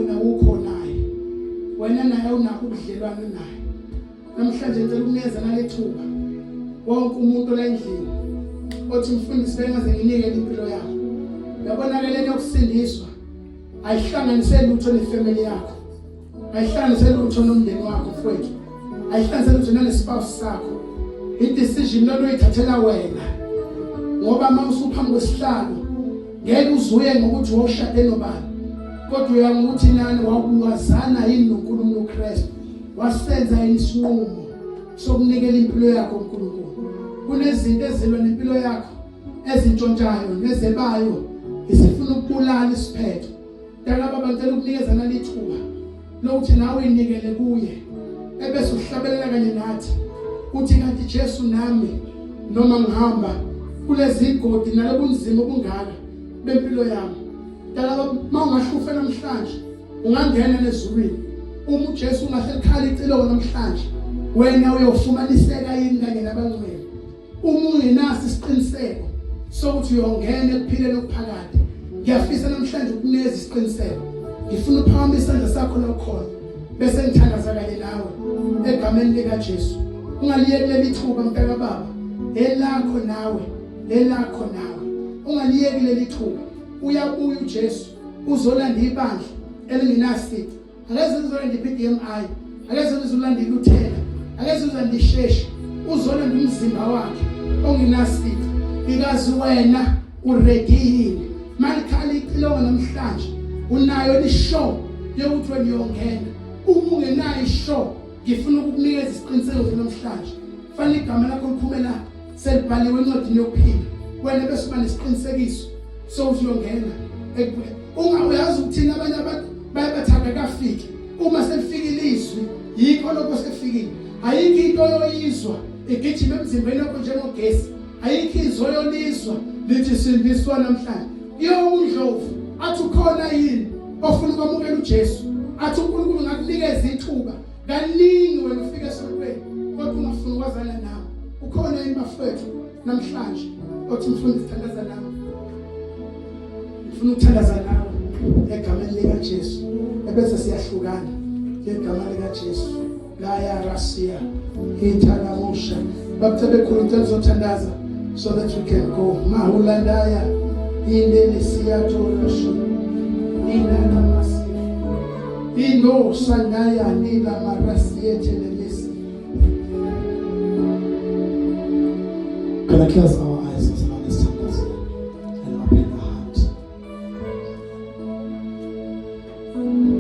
ukhonayo wena naye unakho ubudlelwano naye namhlanje ngicela ukunikeza nalethuba wonke umuntu la endlini othi mfundisi bengaze nginike impilo yakho yabona ke lento yokusindiswa ayihlanganise lutho nefamily yakho ayihlanganise lutho nomndeni wakho mfowethu ayihlanganise lutho nespouse sakho i-decision lolo uyithathela wena ngoba mawusu phambi kwesihlalo ngeke uzuye ngokuthi woshade nobani kodwa uyangokuthi nani wazana yini noNkulunkulu uKristu wasenza isinqumo sokunikela impilo yakho kuNkulunkulu kunezinto ezilwa nempilo yakho ezintshontshayo nezebayo isifuna ukubulala isiphetho ndaba bantela ukunikeza nalithuba lokuthi nawe inikele kuye ebese uhlabelela kanye nathi uthi kanti Jesu nami noma ngihamba kulezi igodi nalobunzima obungaka bempilo yami ndaba mawungahlufe namhlanje ungangena nezulwini uma uJesu ungasekhala icilo namhlanje wena uyofumaniseka yini kanye nabangcwele uma ungenaso isiqiniseko sokuthi uyongena ekuphileni okuphakade ngiyafisa namhlanje ukunikeza isiqiniseko ngifuna uphakamisa isandla sakho lokhona bese ngithandaza kanye nawe egameni lika Jesu ungaliyekile lithuba mntaka baba elakho nawe ungaliyekile lithuba uyabuya uJesu uzolanda ibandla elingenasithi akeze uzolanda iPDMI akeze uzolanda iLuthela akeze uzolanda iSheshe uzolanda umzimba wakhe ongenasithi ikazi wena uredile malikhala icilongo namhlanje unayo lishow yokuthi wena uyongena uma ungenayo ishow ngifuna ukukunikeza isiqiniseko namhlanje fanele igama lakho liphumela selibhaliwe encwadini yokuphila wena bese uba nesiqinisekiso sokuthi uyongena ungayazi ukuthina abanye abantu bayabathaka kafiki uma selifikile izwi yikho lokho sefikile ayikho into yoyizwa igijima emzimbeni wakho njengogesi ayikho izwi yolizwa lithi sindiswa namhlanje iyo umdlovu athi ukhona yini ofuna ukwamukela uJesu athi uNkulunkulu ngakunikeza ithuba kaningi wena ufike esontweni kodwa ungafuna ukwazana nawe ukhona yini bafethu namhlanje othi mfundisi sithandaza nawe ngifuna ukuthandaza nawe egameni lika Jesu ebese siyahlukana ngegama lika Jesu la ya rasia italamusha bakuthebe khona uzothandaza so that we can go mahulandaya indele siyatorasho inana masi ino sandaya nila marasiete lemesi. Can I close